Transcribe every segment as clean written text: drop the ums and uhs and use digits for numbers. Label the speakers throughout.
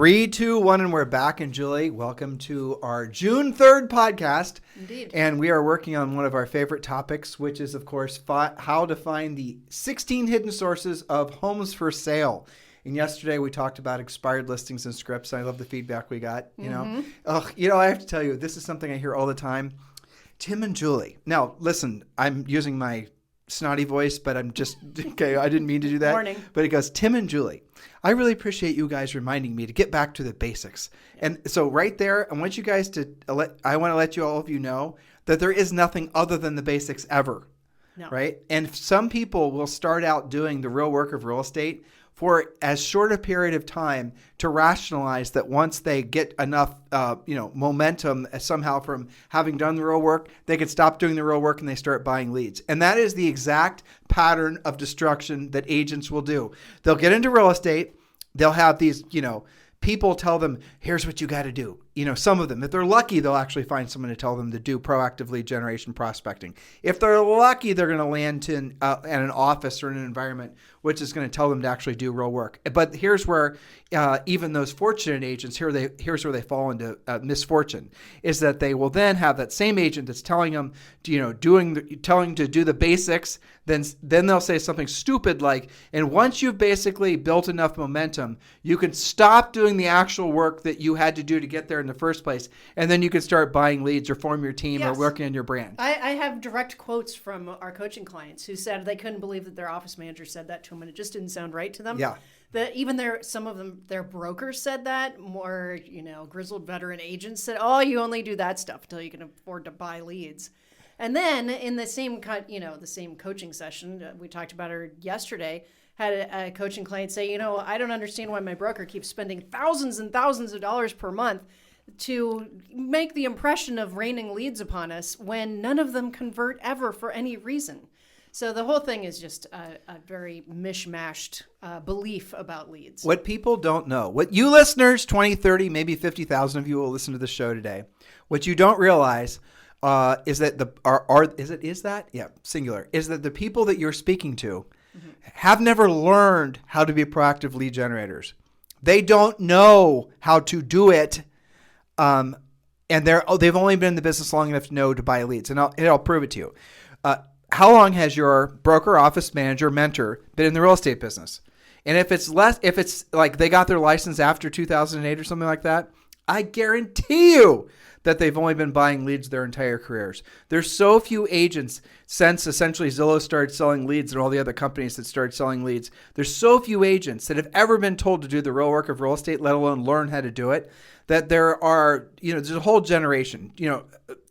Speaker 1: 3, 2, 1, and we're back. And Julie, welcome to our June 3rd podcast.
Speaker 2: Indeed.
Speaker 1: And we are working on one of our favorite topics, which is, of course, how to find the 16 hidden sources of homes for sale. And yesterday we talked about expired listings and scripts. I love the feedback we got. I have to tell you, this is something I hear all the time. Tim and Julie. Now, listen, I'm using my snotty voice, but I'm just, okay, I didn't mean to do that.
Speaker 2: Morning.
Speaker 1: But it goes, Tim and Julie, I really appreciate you guys reminding me to get back to the basics. And so right there, I want you guys to, I want to let all of you know that there is nothing other than the basics ever.
Speaker 2: No.
Speaker 1: Right? And some people will start out doing the real work of real estate for as short a period of time to rationalize that once they get enough, momentum somehow from having done the real work, they can stop doing the real work and they start buying leads. And that is the exact pattern of destruction that agents will do. They'll get into real estate. They'll have these, people tell them, here's what you got to do. Some of them, if they're lucky, they'll actually find someone to tell them to do proactive lead generation prospecting. If they're lucky, they're going to land in an office or in an environment which is going to tell them to actually do real work. But here's where even those fortunate agents, here's where they fall into misfortune, is that they will then have that same agent that's telling them, telling to do the basics. Then they'll say something stupid like, and once you've basically built enough momentum, you can stop doing the actual work that you had to do to get there in the first place, and then you can start buying leads or form your team or working on your brand.
Speaker 2: I have direct quotes from our coaching clients who said they couldn't believe that their office manager said that to them, and it just didn't sound right to them.
Speaker 1: Yeah.
Speaker 2: That even some of them, their brokers said that. More, grizzled veteran agents said, "Oh, you only do that stuff until you can afford to buy leads." And then in the same coaching session, we talked about her yesterday, had a coaching client say, I don't understand why my broker keeps spending thousands and thousands of dollars per month to make the impression of raining leads upon us when none of them convert ever for any reason. So the whole thing is just a very mishmashed belief about leads.
Speaker 1: What people don't know, what you listeners, 20, 30, maybe 50,000 of you will listen to the show today. What you don't realize is that singular, is that the people that you're speaking to have never learned how to be proactive lead generators. They don't know how to do it. And they've only been in the business long enough to know to buy leads. And I'll prove it to you. How long has your broker, office manager, mentor been in the real estate business? And if it's like they got their license after 2008 or something like that, I guarantee you that they've only been buying leads their entire careers. There's so few agents since essentially Zillow started selling leads and all the other companies that started selling leads. There's so few agents that have ever been told to do the real work of real estate, let alone learn how to do it, that there are, there's a whole generation,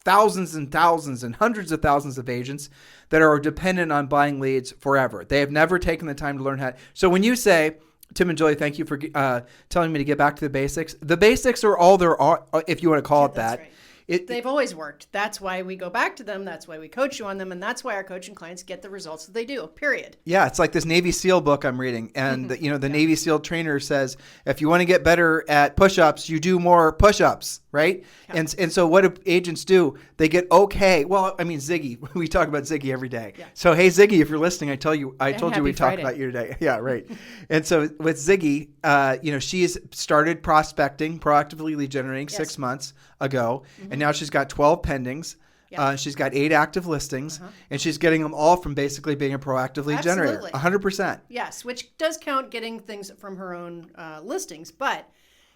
Speaker 1: thousands and thousands and hundreds of thousands of agents that are dependent on buying leads forever. They have never taken the time to learn how. So when you say, Tim and Julie, thank you for telling me to get back to the basics. The basics are all there are, if you want to call it that.
Speaker 2: Right. They've always worked. That's why we go back to them. That's why we coach you on them. And that's why our coaching clients get the results that they do, period.
Speaker 1: Yeah, it's like this Navy SEAL book I'm reading. And, the Navy SEAL trainer says, if you want to get better at push-ups, you do more push-ups, right? Yeah. And so what do agents do? They get okay. Well, I mean, Ziggy, we talk about Ziggy every day. Yeah. So, hey, Ziggy, if you're listening, I told you we talked about you today. Yeah, right. And so with Ziggy, she's started proactively lead generating 6 months ago. And now she's got 12 pendings. Yep. She's got 8 active listings, and she's getting them all from basically being a proactive lead generator. 100%.
Speaker 2: Yes, which does count getting things from her own listings. But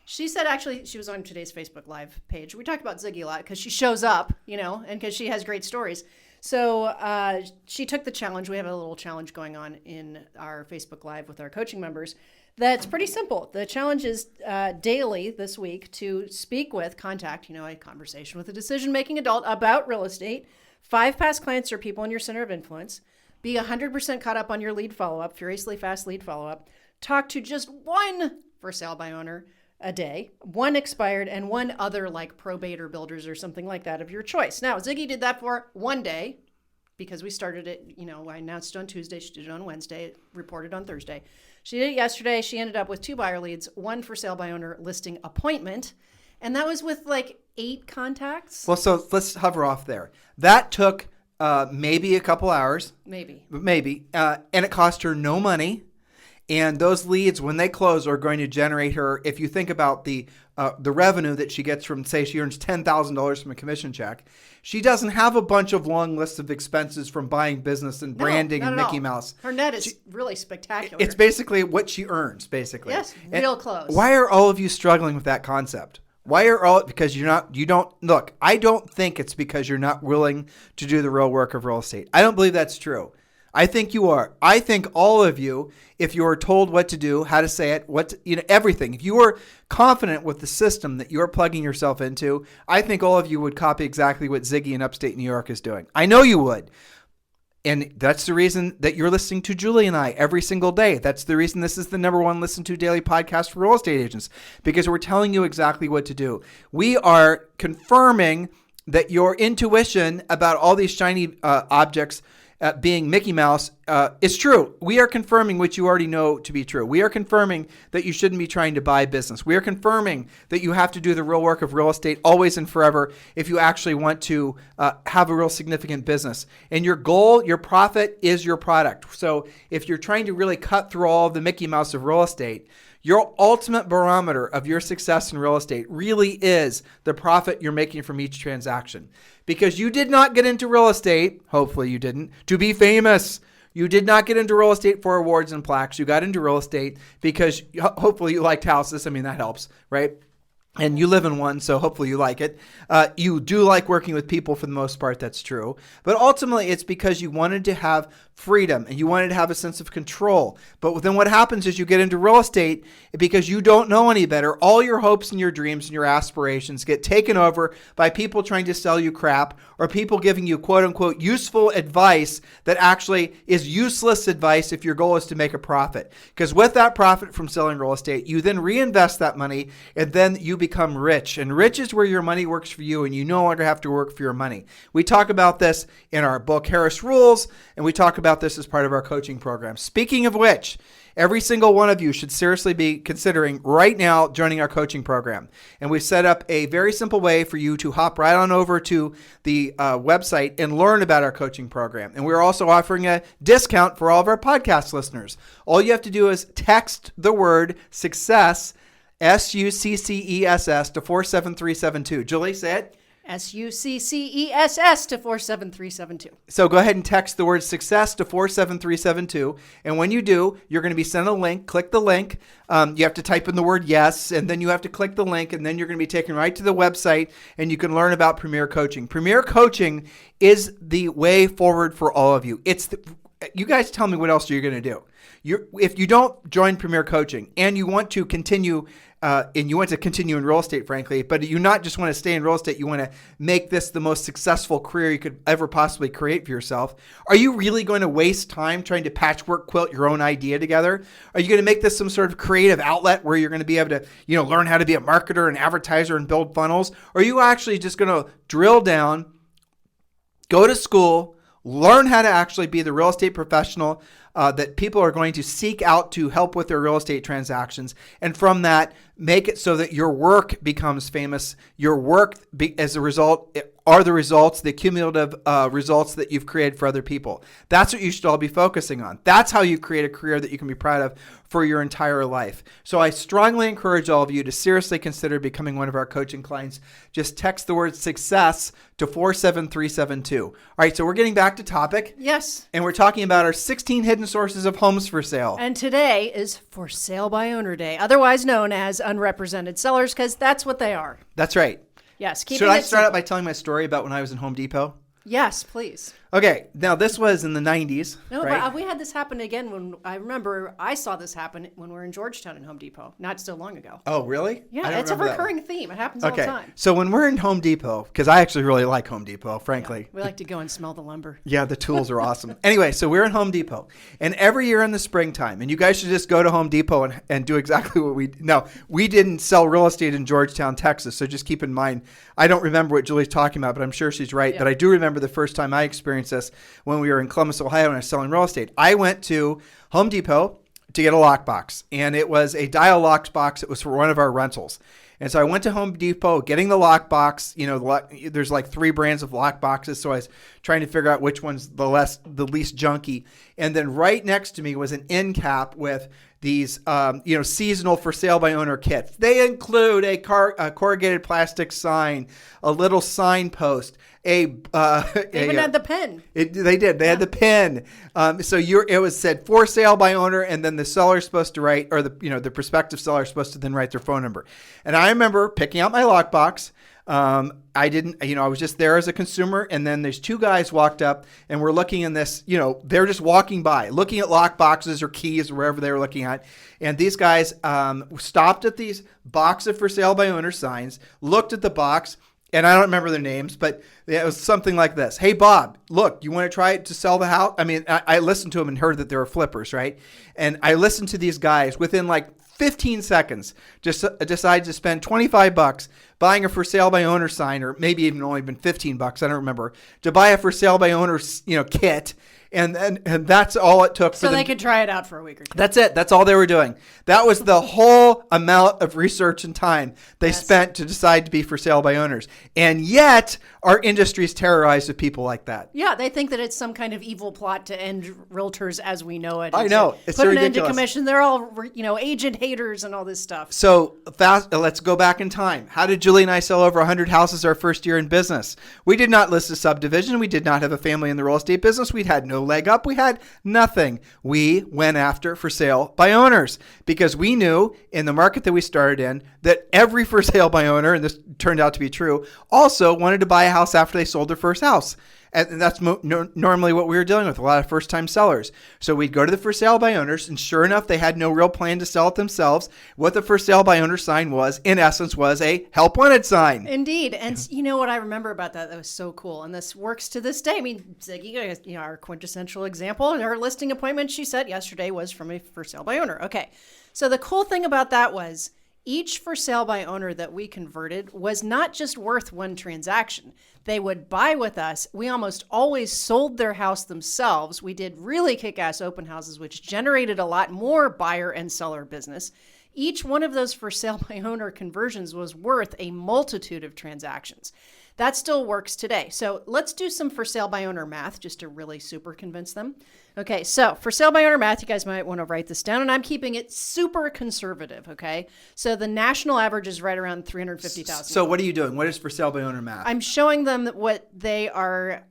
Speaker 2: she said, actually, she was on today's Facebook Live page. We talk about Ziggy a lot because she shows up, and because she has great stories. So she took the challenge. We have a little challenge going on in our Facebook Live with our coaching members. That's pretty simple. The challenge is daily this week to contact, a conversation with a decision-making adult about real estate, 5 past clients or people in your center of influence, be 100% caught up on your lead follow-up, furiously fast lead follow-up, talk to just one for sale by owner a day, 1 expired, and 1 other like probate or builders or something like that of your choice. Now, Ziggy did that for 1 day because we started it, I announced it on Tuesday, she did it on Wednesday, it reported on Thursday. She did it yesterday. She ended up with 2 buyer leads, 1 for sale by owner listing appointment. And that was with like 8 contacts.
Speaker 1: Well, so let's hover off there. That took maybe a couple hours.
Speaker 2: Maybe.
Speaker 1: And it cost her no money. And those leads, when they close, are going to generate her, if you think about the revenue that she gets from, say, she earns $10,000 from a commission check, she doesn't have a bunch of long lists of expenses from buying business and branding and Mickey Mouse.
Speaker 2: Her net is really spectacular.
Speaker 1: It's basically what she earns, basically.
Speaker 2: Yes, real close.
Speaker 1: Why are all of you struggling with that concept? Why are all, because you don't, look, I don't think it's because you're not willing to do the real work of real estate. I don't believe that's true. I think you are. I think all of you, if you are told what to do, how to say it, everything, if you are confident with the system that you're plugging yourself into, I think all of you would copy exactly what Ziggy in upstate New York is doing. I know you would. And that's the reason that you're listening to Julie and I every single day. That's the reason this is the number one listened to daily podcast for real estate agents, because we're telling you exactly what to do. We are confirming that your intuition about all these shiny objects being Mickey Mouse is true. We are confirming what you already know to be true. We are confirming that you shouldn't be trying to buy business. We are confirming that you have to do the real work of real estate always and forever if you actually want to have a real significant business. And your goal, your profit is your product. So if you're trying to really cut through all of the Mickey Mouse of real estate, your ultimate barometer of your success in real estate really is the profit you're making from each transaction. Because you did not get into real estate, hopefully you didn't, to be famous. You did not get into real estate for awards and plaques. You got into real estate because hopefully you liked houses. I mean, that helps, right? And you live in one, so hopefully you like it. You do like working with people for the most part, that's true. But ultimately, it's because you wanted to have freedom and you wanted to have a sense of control. But then what happens is you get into real estate because you don't know any better. All your hopes and your dreams and your aspirations get taken over by people trying to sell you crap or people giving you quote unquote useful advice that actually is useless advice if your goal is to make a profit. Because with that profit from selling real estate, you then reinvest that money and then you become rich. And rich is where your money works for you and you no longer have to work for your money. We talk about this in our book, Harris Rules, and we talk about this as part of our coaching program. Speaking of which, every single one of you should seriously be considering right now joining our coaching program. And we've set up a very simple way for you to hop right on over to the website and learn about our coaching program. And we're also offering a discount for all of our podcast listeners. All you have to do is text the word success, SUCCESS to 47372. Julie, say it.
Speaker 2: SUCCESS to 47372.
Speaker 1: So go ahead and text the word success to 47372. And when you do, you're going to be sent a link. Click the link. You have to type in the word yes, and then you have to click the link, and then you're going to be taken right to the website, and you can learn about Premier Coaching. Premier Coaching is the way forward for all of you. You guys tell me what else you're going to do. If you don't join Premier Coaching and you want to continue in real estate, frankly, but you not just want to stay in real estate, you want to make this the most successful career you could ever possibly create for yourself. Are you really going to waste time trying to patchwork quilt your own idea together? Are you going to make this some sort of creative outlet where you're going to be able to, learn how to be a marketer and advertiser and build funnels? Or are you actually just going to drill down, go to school, learn how to actually be the real estate professional that people are going to seek out to help with their real estate transactions. And from that, make it so that your work becomes famous. Your work, as a result, are the results, the cumulative results that you've created for other people. That's what you should all be focusing on. That's how you create a career that you can be proud of for your entire life. So I strongly encourage all of you to seriously consider becoming one of our coaching clients. Just text the word success to 47372. All right, so we're getting back to topic.
Speaker 2: Yes.
Speaker 1: And we're talking about our 16 hidden sources of homes for sale.
Speaker 2: And today is For Sale by Owner Day, otherwise known as unrepresented sellers, because that's what they are.
Speaker 1: That's right.
Speaker 2: Yes.
Speaker 1: Should I start out by telling my story about when I was in Home Depot?
Speaker 2: Yes, please.
Speaker 1: Okay, now this was in the 90s.
Speaker 2: No,
Speaker 1: right?
Speaker 2: but we had this happen again when I remember I saw this happen when we were in Georgetown in Home Depot, not so long ago.
Speaker 1: Oh, really?
Speaker 2: Yeah, it's a recurring theme. It happens all the time.
Speaker 1: So when we're in Home Depot, because I actually really like Home Depot, frankly.
Speaker 2: Yeah, we like to go and smell the lumber.
Speaker 1: Yeah, the tools are awesome. Anyway, so we're in Home Depot. And every year in the springtime, and you guys should just go to Home Depot and do exactly what we didn't sell real estate in Georgetown, Texas. So just keep in mind, I don't remember what Julie's talking about, but I'm sure she's right. Yeah. But I do remember the first time I experienced this when we were in Columbus, Ohio, and I was selling real estate. I went to Home Depot to get a lockbox, and it was a dial locked box. It was for one of our rentals. And so I went to Home Depot getting the lockbox. There's like 3 brands of lockboxes. So I was trying to figure out which one's the least junky. And then right next to me was an end cap with these, seasonal for sale by owner kits. They include a corrugated plastic sign, a little signpost, they
Speaker 2: even had the pen.
Speaker 1: They did. They had the pen. It was said for sale by owner, and then the seller's supposed to write, or the prospective seller is supposed to then write their phone number. And I remember picking out my lockbox. I was just there as a consumer, and then there's 2 guys walked up and we're looking in this, they're just walking by, looking at lock boxes or keys or wherever they were looking at. And these guys stopped at these box of for sale by owner signs, looked at the box, and I don't remember their names, but it was something like this. Hey, Bob, look, you want to try it to sell the house? I mean, I listened to them and heard that they were flippers, right? And I listened to these guys within like 15 seconds, just decided to spend $25 buying a for sale by owner sign, or maybe even only been $15. I don't remember, to buy a for sale by owner, kit. And that's all it took.
Speaker 2: So they could try it out for a week or 2.
Speaker 1: That's it. That's all they were doing. That was the whole amount of research and time they spent to decide to be for sale by owners. And yet our industry is terrorized with people like that.
Speaker 2: Yeah, they think that it's some kind of evil plot to end realtors as we know it.
Speaker 1: I know. It's so ridiculous. Put an end to
Speaker 2: commission. They're all, agent haters and all this stuff.
Speaker 1: So let's go back in time. How did Julie and I sell over 100 houses our first year in business? We did not list a subdivision. We did not have a family in the real estate business. We'd had no leg up. We had nothing. We went after for sale by owners because we knew in the market that we started in that every for sale by owner, and this turned out to be true, also wanted to buy a house after they sold their first house. And that's normally what we were dealing with, a lot of first-time sellers. So we'd go to the for sale by owners, and sure enough, they had no real plan to sell it themselves. What the for sale by owner sign was, in essence, was a help wanted sign.
Speaker 2: Indeed. And you know what I remember about that? That was so cool. And this works to this day. I mean, Ziggy, our quintessential example, her listing appointment, she said yesterday, was from a for sale by owner. Okay. So the cool thing about that was each for sale by owner that we converted was not just worth one transaction. They would buy with us. We almost always sold their house themselves. We did really kick-ass open houses, which generated a lot more buyer and seller business. Each one of those for sale by owner conversions was worth a multitude of transactions. That still works today. So let's do some for sale by owner math just to really super convince them. Okay, so for sale by owner math, you guys might want to write this down, and I'm keeping it super conservative, okay? So the national average is right around 350,000.
Speaker 1: So what are you doing? What is for sale by owner math?
Speaker 2: I'm showing them what they are,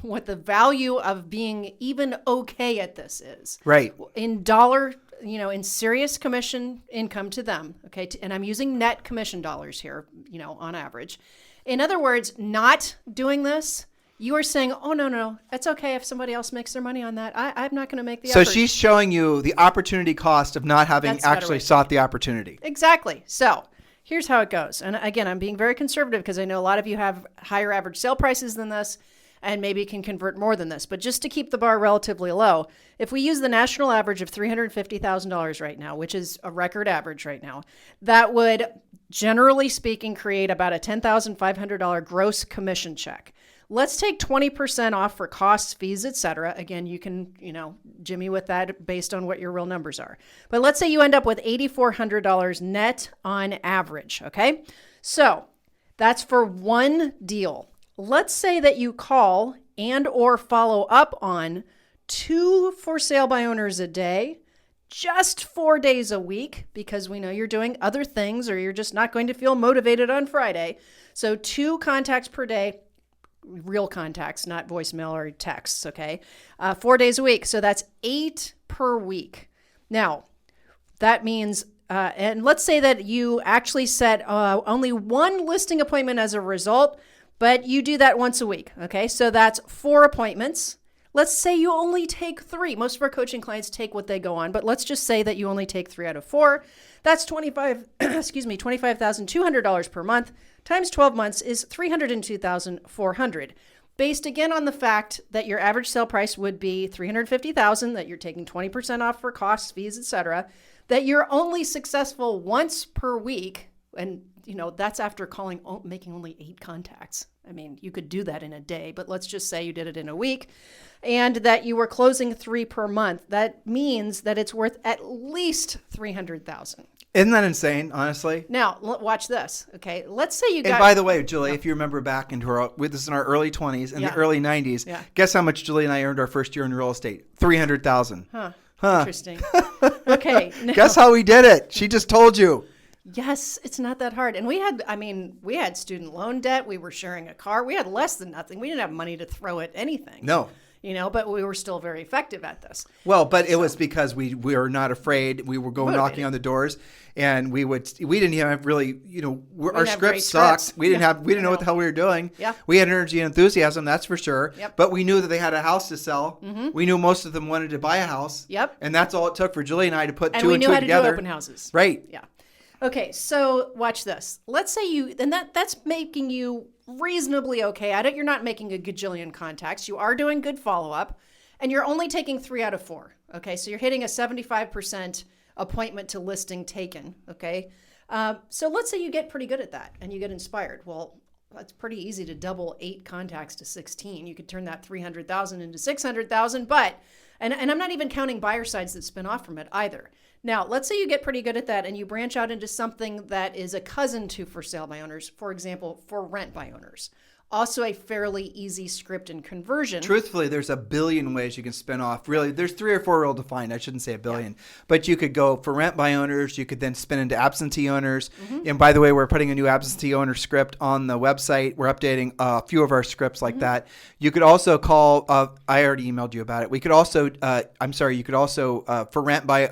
Speaker 2: what the value of being even okay at this is.
Speaker 1: Right.
Speaker 2: In dollar, in serious commission income to them, okay? And I'm using net commission dollars here, on average. In other words, not doing this, you are saying, oh, no, it's okay if somebody else makes their money on that. I'm not going to make the effort.
Speaker 1: So she's showing you the opportunity cost of not having actually sought the opportunity.
Speaker 2: Exactly. So here's how it goes. And again, I'm being very conservative because I know a lot of you have higher average sale prices than this and maybe can convert more than this. But just to keep the bar relatively low, if we use the national average of $350,000 right now, which is a record average right now, that would, generally speaking, create about a $10,500 gross commission check. Let's take 20% off for costs, fees, etc. Again, you can, jimmy with that based on what your real numbers are. But let's say you end up with $8,400 net on average, okay? So that's for one deal. Let's say that you call and or follow up on 2 for sale by owners a day, just 4 days a week, because we know you're doing other things or you're just not going to feel motivated on Friday. So 2 contacts per day, real contacts, not voicemail or texts, okay? 4 days a week. So that's 8 per week. Now, that means, and let's say that you actually set only 1 listing appointment as a result, but you do that once a week, okay? So that's 4 appointments. Let's say you only take 3. Most of our coaching clients take what they go on, but let's just say that you only take 3 out of 4. That's $25,200 per month times 12 months is $302,400. Based again on the fact that your average sale price would be $350,000, that you're taking 20% off for costs, fees, etc., that you're only successful once per week, and that's after making only 8 contacts. I mean, you could do that in a day, but let's just say you did it in a week, and that you were closing 3 per month. That means that it's worth at least $300,000.
Speaker 1: Isn't that insane, honestly?
Speaker 2: Now, watch this. Okay. Let's say you
Speaker 1: And
Speaker 2: got.
Speaker 1: by the way, Julie, if you remember back into this is in our early 20s and the early 90s, guess how much Julie and I earned our first year in real estate? $300,000.
Speaker 2: Huh. Interesting. Okay. Now,
Speaker 1: guess how we did it? She just told you.
Speaker 2: Yes, it's not that hard. And we had student loan debt. We were sharing a car. We had less than nothing. We didn't have money to throw at anything.
Speaker 1: No.
Speaker 2: But we were still very effective at this.
Speaker 1: Well, but it was because we were not afraid. We were going knocking on the doors, and we didn't have really, our scripts sucked. We didn't know what the hell we were doing.
Speaker 2: Yeah.
Speaker 1: We had energy and enthusiasm, that's for sure.
Speaker 2: Yep.
Speaker 1: But we knew that they had a house to sell. Mm-hmm. We knew most of them wanted to buy a house.
Speaker 2: Yep.
Speaker 1: And that's all it took for Julie and I to put two and two together.
Speaker 2: And we knew how to do open houses.
Speaker 1: Right.
Speaker 2: Yeah. Okay, so watch this. Let's say that's making you reasonably okay at it. You're not making a gajillion contacts. You are doing good follow-up, and you're only taking 3 out of 4. Okay, so you're hitting a 75% appointment to listing taken. Okay, so let's say you get pretty good at that and you get inspired. Well, that's pretty easy to double 8 contacts to 16. You could turn that 300,000 into 600,000, but and I'm not even counting buyer sides that spin off from it either. Now, let's say you get pretty good at that and you branch out into something that is a cousin to for sale by owners, for example, for rent by owners. Also a fairly easy script and conversion.
Speaker 1: Truthfully, there's a billion ways you can spin off. Really, there's 3 or 4 real defined. I shouldn't say a billion. Yeah. But you could go for rent by owners. You could then spin into absentee owners. Mm-hmm. And by the way, we're putting a new absentee owner script on the website. We're updating a few of our scripts like that. You could also call, I already emailed you about it. We could also, you could also, for rent by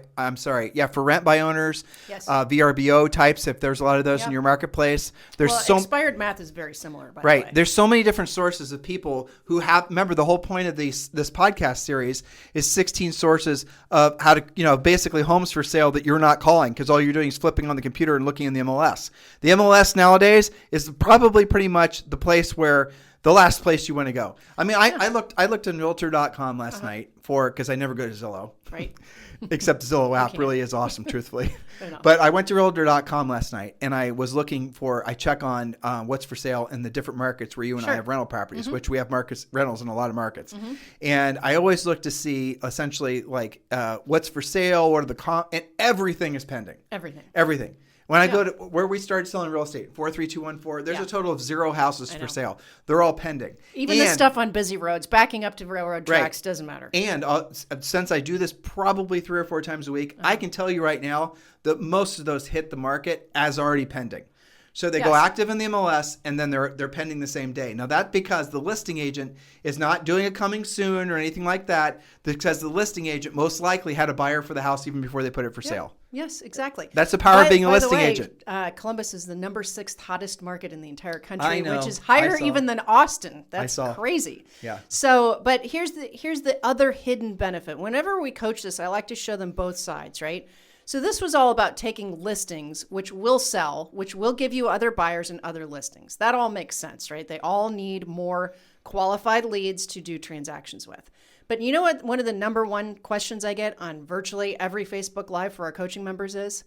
Speaker 1: owners, yes. VRBO types, if there's a lot of those in your marketplace.
Speaker 2: Expired math is very similar, by the way.
Speaker 1: There's so many different sources of people who have, remember the whole point of this podcast series is 16 sources of how to, basically homes for sale that you're not calling because all you're doing is flipping on the computer and looking in the MLS. The MLS nowadays is probably pretty much the last place you want to go. I mean, I looked in realtor.com last night because I never go to Zillow.
Speaker 2: Right.
Speaker 1: Except the Zillow app really is awesome, truthfully. But I went to realtor.com last night and I was looking I check on what's for sale in the different markets where you and I have rental properties, which we have rentals in a lot of markets. Mm-hmm. And I always look to see essentially what's for sale, what are and everything is pending. Everything. When I go to where we started selling real estate, 43214, there's a total of 0 houses for sale. They're all pending.
Speaker 2: Even the stuff on busy roads, backing up to railroad tracks, doesn't matter.
Speaker 1: And since I do this probably 3 or 4 times a week, I can tell you right now that most of those hit the market as already pending. So they go active in the MLS and then they're pending the same day. Now that's because the listing agent is not doing a coming soon or anything like that, because the listing agent most likely had a buyer for the house even before they put it for sale.
Speaker 2: Yes, exactly.
Speaker 1: That's the power of being a listing agent.
Speaker 2: Columbus is the number 6th hottest market in the entire country, which is higher even than Austin. That's crazy.
Speaker 1: Yeah.
Speaker 2: So, but here's the other hidden benefit. Whenever we coach this, I like to show them both sides, right? So this was all about taking listings, which will sell, which will give you other buyers and other listings. That all makes sense, right? They all need more qualified leads to do transactions with. But you know what? One of the number 1 questions I get on virtually every Facebook Live for our coaching members is,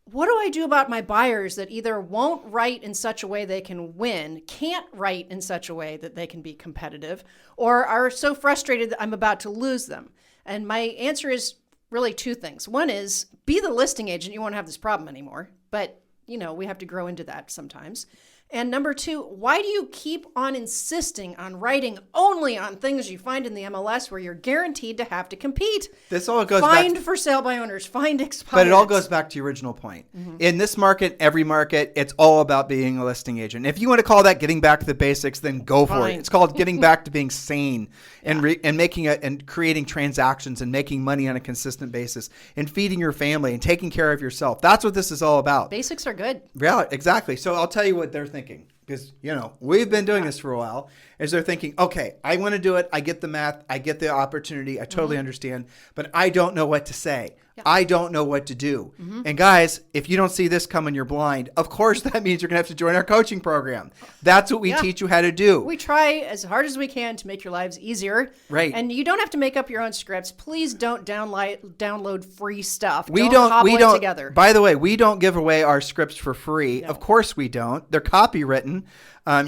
Speaker 2: what do I do about my buyers that either won't write in such a way they can win, can't write in such a way that they can be competitive, or are so frustrated that I'm about to lose them? And my answer is really 2 things. One is be the listing agent. You won't have this problem anymore. But, we have to grow into that sometimes. And number 2, why do you keep on insisting on writing only on things you find in the MLS where you're guaranteed to have to compete?
Speaker 1: This all goes
Speaker 2: find for sale by owners, find expireds.
Speaker 1: But it all goes back to your original point. Mm-hmm. In this market, every market, it's all about being a listing agent. If you want to call that getting back to the basics, then go for it. It's called getting back to being sane and and creating transactions and making money on a consistent basis and feeding your family and taking care of yourself. That's what this is all about.
Speaker 2: Basics are good.
Speaker 1: Yeah, exactly. So I'll tell you what they're thinking. Because, we've been doing this for a while, is they're thinking, okay, I want to do it. I get the math. I get the opportunity. I totally understand. But I don't know what to say. Yeah. I don't know what to do. Mm-hmm. And guys, if you don't see this coming, you're blind. Of course, that means you're going to have to join our coaching program. That's what we teach you how to do.
Speaker 2: We try as hard as we can to make your lives easier.
Speaker 1: Right.
Speaker 2: And you don't have to make up your own scripts. Please don't download free stuff.
Speaker 1: We don't
Speaker 2: together.
Speaker 1: By the way, we don't give away our scripts for free. No. Of course we don't. They're copywritten.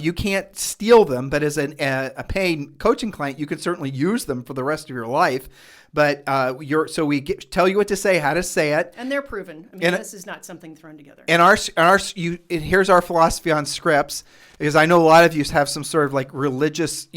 Speaker 1: You can't steal them, but as a paid coaching client, you can certainly use them for the rest of your life. But tell you what to say, how to say it.
Speaker 2: And they're proven. I mean, this is not something thrown together.
Speaker 1: And here's our philosophy on scripts, because I know a lot of you have some sort of like religious,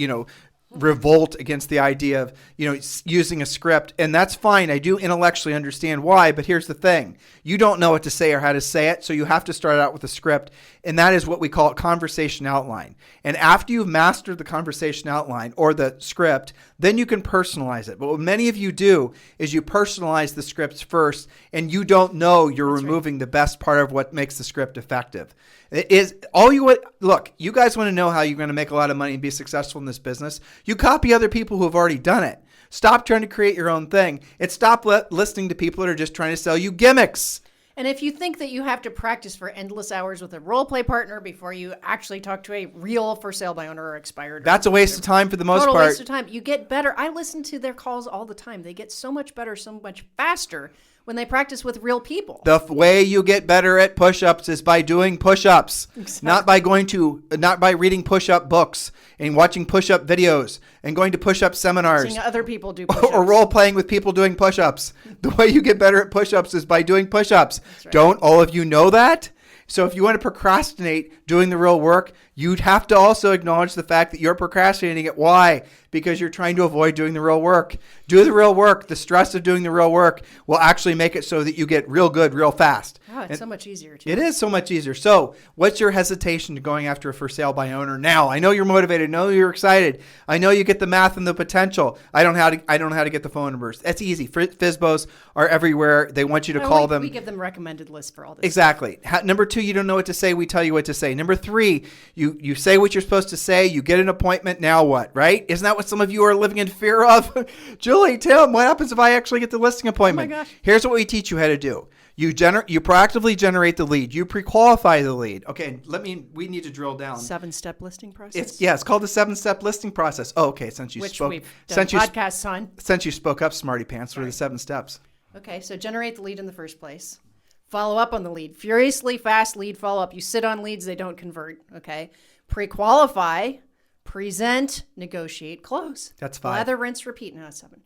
Speaker 1: revolt against the idea of, using a script. And that's fine. I do intellectually understand why, but here's the thing. You don't know what to say or how to say it, so you have to start out with a script. And that is what we call a conversation outline. And after you've mastered the conversation outline or the script, then you can personalize it. But what many of you do is you personalize the scripts first, and you don't know you're removing the best part of what makes the script effective. Look, you guys want to know how you're going to make a lot of money and be successful in this business. You copy other people who have already done it. Stop trying to create your own thing, and stop listening to people that are just trying to sell you gimmicks.
Speaker 2: And if you think that you have to practice for endless hours with a role play partner before you actually talk to a real for sale by owner or expired,
Speaker 1: that's a waste of time for the most
Speaker 2: total
Speaker 1: part.
Speaker 2: Waste of time. You get better. I listen to their calls all the time. They get so much better, so much faster when they practice with real people.
Speaker 1: The way you get better at push-ups is by doing push-ups,
Speaker 2: Exactly.
Speaker 1: not by reading push-up books and watching push-up videos and going to push-up seminars.
Speaker 2: Seeing other people do push-ups.
Speaker 1: Or role-playing with people doing push-ups. The way you get better at push-ups is by doing push-ups.
Speaker 2: That's right.
Speaker 1: Don't all of you know that? So if you want to procrastinate doing the real work, you'd have to also acknowledge the fact that you're procrastinating it. Why? Because you're trying to avoid doing the real work. Do the real work. The stress of doing the real work will actually make it so that you get real good real fast.
Speaker 2: Oh, it's so much easier too.
Speaker 1: It is so much easier. So what's your hesitation to going after a for sale by owner now? I know you're motivated. I know you're excited. I know you get the math and the potential. I don't know how to get the phone numbers. That's easy. FSBOs are everywhere. They want you to call them.
Speaker 2: We give them recommended lists for all this.
Speaker 1: Exactly. Number 2, you don't know what to say. We tell you what to say. Number 3, you say what you're supposed to say. You get an appointment. Now what? Right? Isn't that what some of you are living in fear of? Julie, Tim, what happens if I actually get the listing appointment?
Speaker 2: Oh my gosh.
Speaker 1: Here's what we teach you how to do. You proactively generate the lead. You pre-qualify the lead. Okay, we need to drill down.
Speaker 2: 7-step listing process?
Speaker 1: It's called the 7-step listing process. Oh, okay, since
Speaker 2: we've done podcasts on.
Speaker 1: Since you spoke up, Smarty Pants, what are the 7 steps?
Speaker 2: Okay, so generate the lead in the first place. Follow up on the lead. Furiously fast lead follow-up. You sit on leads, they don't convert. Okay. Pre-qualify, present, negotiate, close.
Speaker 1: That's 5.
Speaker 2: Lather, rinse, repeat. No, it's 7.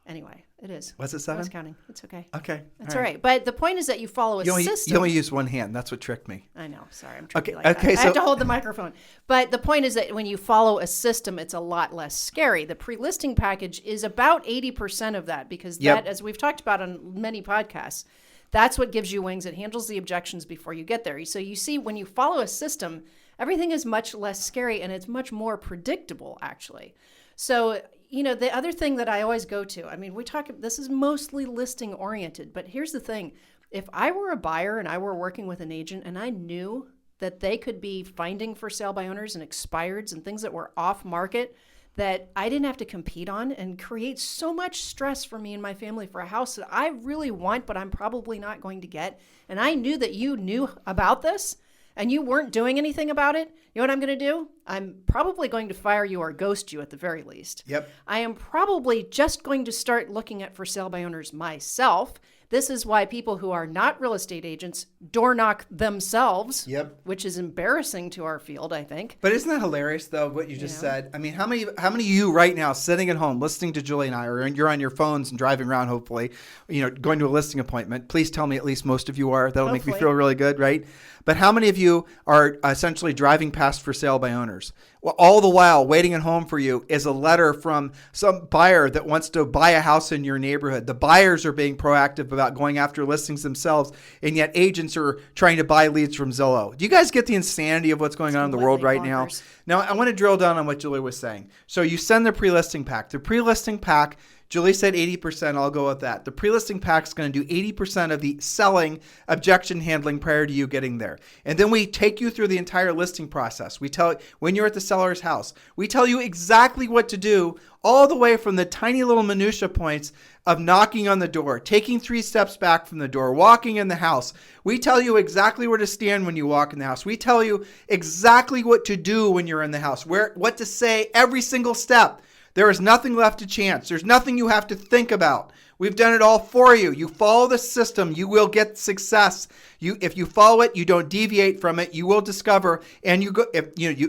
Speaker 2: Anyway, it is.
Speaker 1: Was it 7?
Speaker 2: I was counting. It's okay.
Speaker 1: Okay.
Speaker 2: That's all right. But the point is that you follow a system.
Speaker 1: You only use one hand. That's what tricked me.
Speaker 2: I know. Sorry. I'm tricky like
Speaker 1: that.
Speaker 2: I have to hold the microphone. But the point is that when you follow a system, it's a lot less scary. The pre-listing package is about 80% of that because that, as we've talked about on many podcasts, that's what gives you wings. It handles the objections before you get there. So you see, when you follow a system, everything is much less scary and it's much more predictable, actually. So, the other thing that I always go to, this is mostly listing oriented, but here's the thing. If I were a buyer and I were working with an agent and I knew that they could be finding for sale by owners and expireds and things that were off market that I didn't have to compete on and create so much stress for me and my family for a house that I really want, but I'm probably not going to get. And I knew that you knew about this and you weren't doing anything about it. You know what I'm going to do? I'm probably going to fire you or ghost you at the very least.
Speaker 1: Yep.
Speaker 2: I am probably just going to start looking at for sale by owners myself. This is why people who are not real estate agents door knock themselves, which is embarrassing to our field, I think.
Speaker 1: But isn't that hilarious, though, what you just said? I mean, how many of you right now sitting at home listening to Julie and I, or you're on your phones and driving around, hopefully, going to a listing appointment? Please tell me at least most of you are. That'll make me feel really good, right? But how many of you are essentially driving past for sale by owners? Well, all the while, waiting at home for you is a letter from some buyer that wants to buy a house in your neighborhood. The buyers are being proactive about going after listings themselves, and yet agents are trying to buy leads from Zillow. Do you guys get the insanity of what's going on in the world right now? Now, I want to drill down on what Julie was saying. So you send the pre-listing pack. The pre-listing pack, Julie said 80%. I'll go with that. The pre-listing pack is going to do 80% of the selling, objection handling prior to you getting there. And then we take you through the entire listing process. We tell when you're at the seller's house, we tell you exactly what to do, all the way from the tiny little minutia points of knocking on the door, taking 3 steps back from the door, walking in the house. We tell you exactly where to stand when you walk in the house. We tell you exactly what to do when you're in the house, what to say every single step. There is nothing left to chance. There's nothing you have to think about. We've done it all for you. You follow the system, you will get success. If you follow it, you don't deviate from it, you will discover. And you go.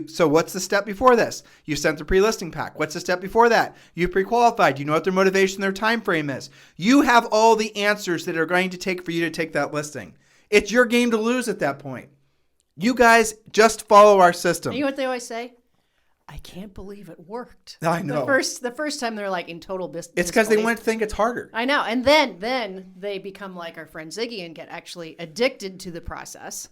Speaker 1: So what's the step before this? You sent the pre-listing pack. What's the step before that? You pre-qualified. You know what their motivation, their time frame is. You have all the answers that are going to take for you to take that listing. It's your game to lose at that point. You guys just follow our system.
Speaker 2: You know what they always say? I can't believe it worked.
Speaker 1: I know.
Speaker 2: The first time they're like in total business.
Speaker 1: It's because they want to think it's harder.
Speaker 2: I know. And then they become like our friend Ziggy and get actually addicted to the process.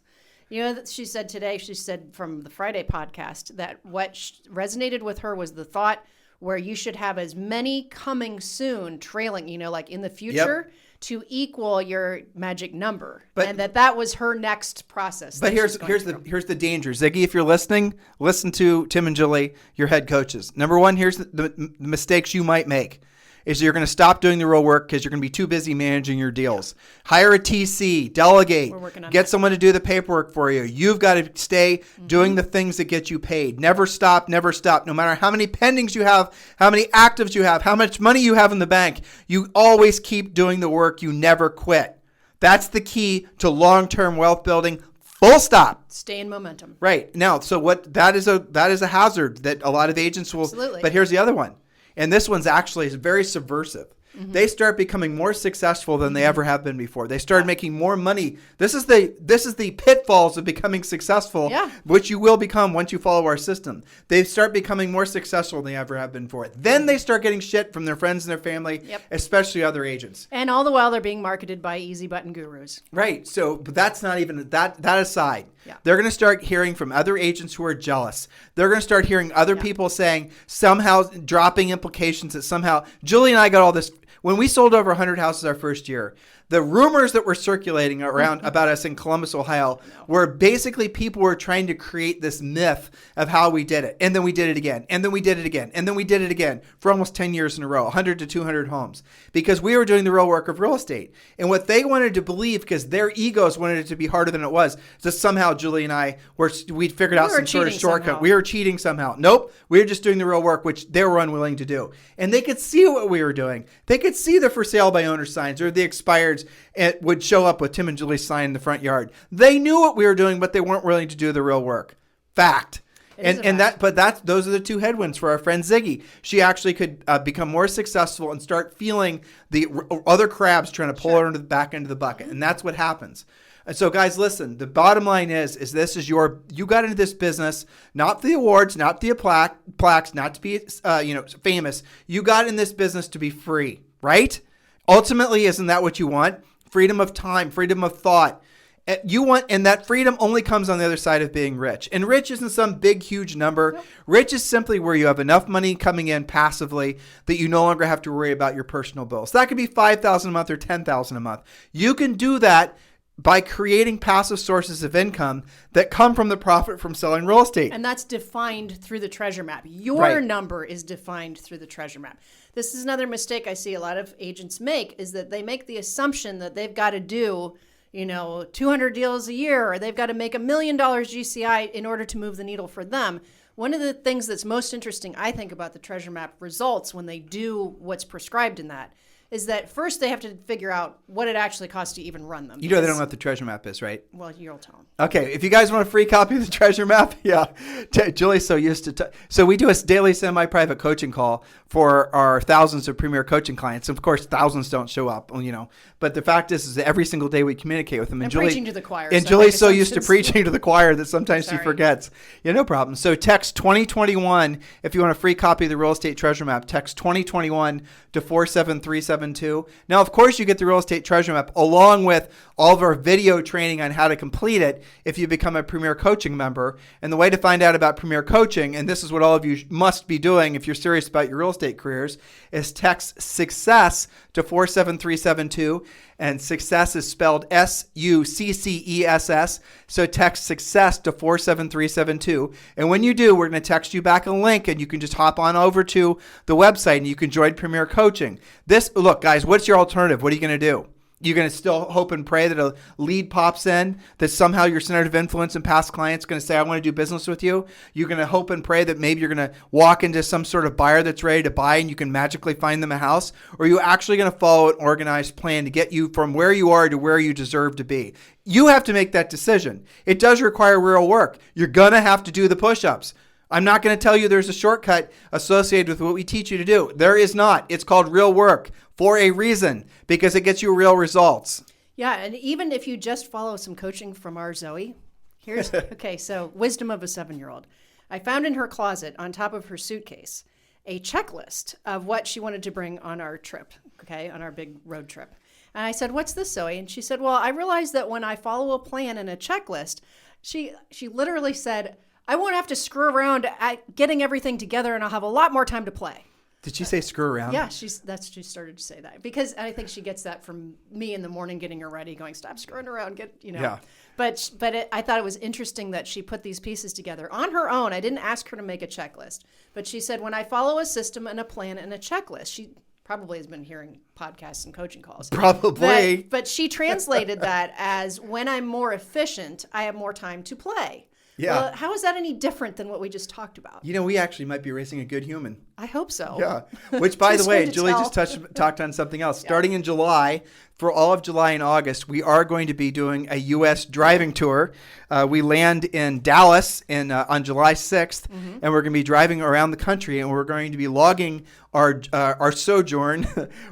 Speaker 2: You know, she said today, she said from the Friday podcast that what resonated with her was the thought where you should have as many coming soon trailing, like in the future. Yep. To equal your magic number, and that was her next process.
Speaker 1: But here's the danger, Ziggy. If you're listening, listen to Tim and Julie, your head coaches. Number one, here's the mistakes you might make. Is you're going to stop doing the real work because you're going to be too busy managing your deals. Hire a TC, delegate, get someone to do the paperwork for you. You've got to stay doing the things that get you paid. Never stop, never stop. No matter how many pendings you have, how many actives you have, how much money you have in the bank, you always keep doing the work. You never quit. That's the key to long-term wealth building. Full stop.
Speaker 2: Stay in momentum.
Speaker 1: Right. Now, so that is a hazard that a lot of agents will.
Speaker 2: Absolutely.
Speaker 1: But here's the other one. And this one's actually very subversive. They start becoming more successful than they ever have been before. They start making more money. This is the pitfalls of becoming successful, which you will become once you follow our system. They start becoming more successful than they ever have been before. Then they start getting shit from their friends and their family, especially other agents.
Speaker 2: And all the while they're being marketed by easy button gurus.
Speaker 1: Right. So, but that's not even that aside. Yeah. They're going to start hearing from other agents who are jealous. They're going to start hearing other people saying somehow dropping implications that somehow Julie and I got all this. When we sold over 100 houses our first year, the rumors that were circulating around about us in Columbus, Ohio, were basically people were trying to create this myth of how we did it. And then we did it again. And then we did it again. And then we did it again for almost 10 years in a row, 100 to 200 homes, because we were doing the real work of real estate. And what they wanted to believe, because their egos wanted it to be harder than it was, that somehow Julie and I, we'd figured out some sort of shortcut. Somehow. We were cheating somehow. Nope. We were just doing the real work, which they were unwilling to do. And they could see what we were doing. They could see the for sale by owner signs or the expireds. It would show up with Tim and Julie's sign in the front yard. They knew what we were doing, but they weren't willing to do the real work. Fact. Those are the two headwinds for our friend Ziggy. She actually could become more successful and start feeling the other crabs trying to pull her into the back end of the bucket. And that's what happens. And so, guys, listen, the bottom line is you got into this business, not for the awards, not the plaques, not to be, famous. You got in this business to be free, right? Ultimately, isn't that what you want? Freedom of time, freedom of thought. And that freedom only comes on the other side of being rich. And rich isn't some big, huge number. Yep. Rich is simply where you have enough money coming in passively that you no longer have to worry about your personal bills. That could be $5,000 a month or $10,000 a month. You can do that by creating passive sources of income that come from the profit from selling real estate.
Speaker 2: And that's defined through the treasure map. Your number is defined through the treasure map. This is another mistake I see a lot of agents make, is that they make the assumption that they've got to do 200 deals a year, or they've got to make $1 million GCI in order to move the needle for them. One of the things that's most interesting, I think, about the treasure map results when they do what's prescribed in that is that first they have to figure out what it actually costs to even run them.
Speaker 1: You know they don't know what the treasure map is, right?
Speaker 2: Well, you'll tell them.
Speaker 1: Okay, if you guys want a free copy of the treasure map, Julie's so used to. So we do a daily semi-private coaching call for our thousands of premier coaching clients. Of course, thousands don't show up, But the fact is that every single day we communicate with them.
Speaker 2: And Julie, preaching to the choir.
Speaker 1: And Julie's so used to preaching to the choir that sometimes she forgets. Yeah, no problem. So text 2021 if you want a free copy of the real estate treasure map. Text 2021 to 47372. Now, of course, you get the real estate treasure map along with all of our video training on how to complete it if you become a Premier Coaching member. And the way to find out about Premier Coaching, and this is what all of you must be doing if you're serious about your real estate careers, is text SUCCESS to 47372. And success is spelled SUCCESS. So text SUCCESS to 47372. And when you do, we're going to text you back a link, and you can just hop on over to the website and you can join Premier Coaching. Look, guys, what's your alternative? What are you going to do? You're going to still hope and pray that a lead pops in, that somehow your center of influence and past client's going to say, I want to do business with you. You're going to hope and pray that maybe you're going to walk into some sort of buyer that's ready to buy and you can magically find them a house. Or are you actually going to follow an organized plan to get you from where you are to where you deserve to be? You have to make that decision. It does require real work. You're going to have to do the push-ups. I'm not going to tell you there's a shortcut associated with what we teach you to do. There is not. It's called real work for a reason, because it gets you real results.
Speaker 2: Yeah, and even if you just follow some coaching from our Zoe, here's, okay, so wisdom of a 7-year-old. I found in her closet on top of her suitcase a checklist of what she wanted to bring on our trip, okay, on our big road trip. And I said, what's this, Zoe? And she said, well, I realized that when I follow a plan and a checklist, she literally said, I won't have to screw around at getting everything together and I'll have a lot more time to play.
Speaker 1: Did she say screw around?
Speaker 2: Yeah, she started to say that because I think she gets that from me in the morning getting her ready, going, stop screwing around,
Speaker 1: Yeah.
Speaker 2: But I thought it was interesting that she put these pieces together on her own. I didn't ask her to make a checklist, but she said, when I follow a system and a plan and a checklist, she probably has been hearing podcasts and coaching calls.
Speaker 1: Probably.
Speaker 2: But she translated that as, when I'm more efficient, I have more time to play.
Speaker 1: Yeah.
Speaker 2: Well, how is that any different than what we just talked about?
Speaker 1: We actually might be raising a good human.
Speaker 2: I hope so.
Speaker 1: Yeah. Which, by the way,
Speaker 2: Too soon to
Speaker 1: Julie
Speaker 2: tell.
Speaker 1: just talked on something else. Starting in July, for all of July and August, we are going to be doing a U.S. driving tour. We land in Dallas on July 6th, and we're going to be driving around the country, and we're going to be logging our sojourn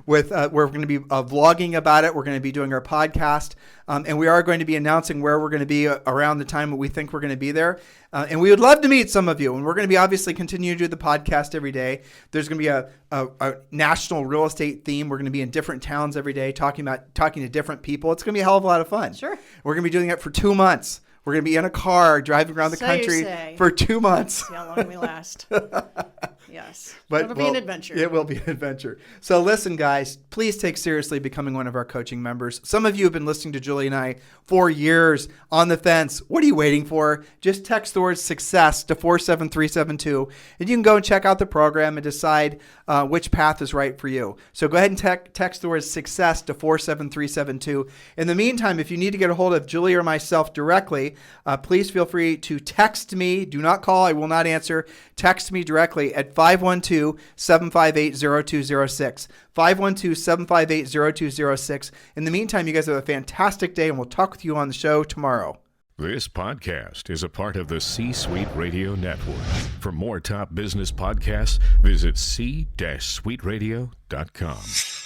Speaker 1: with. We're going to be vlogging about it. We're going to be doing our podcast, and we are going to be announcing where we're going to be around the time that we think we're going to be there. And we would love to meet some of you. And we're going to be obviously continue to do the podcast every day. There's going to be a national real estate theme. We're going to be in different towns every day talking to different people. It's going to be a hell of a lot of fun.
Speaker 2: Sure.
Speaker 1: We're going to be doing it for 2 months. We're going to be in a car driving around the
Speaker 2: So you
Speaker 1: country
Speaker 2: say.
Speaker 1: for 2 months.
Speaker 2: See how long we last. Yes.
Speaker 1: But
Speaker 2: It'll be an adventure.
Speaker 1: It will be an adventure. So listen, guys, please take seriously becoming one of our coaching members. Some of you have been listening to Julie and I for years on the fence. What are you waiting for? Just text the word success to 47372, and you can go and check out the program and decide which path is right for you. So go ahead and text the word success to 47372. In the meantime, if you need to get a hold of Julie or myself directly, please feel free to text me. Do not call. I will not answer. Text me directly at 512-758-0206. 512-758-0206. In the meantime, you guys have a fantastic day, and we'll talk with you on the show tomorrow.
Speaker 3: This podcast is a part of the C-Suite Radio Network. For more top business podcasts, visit c-suiteradio.com.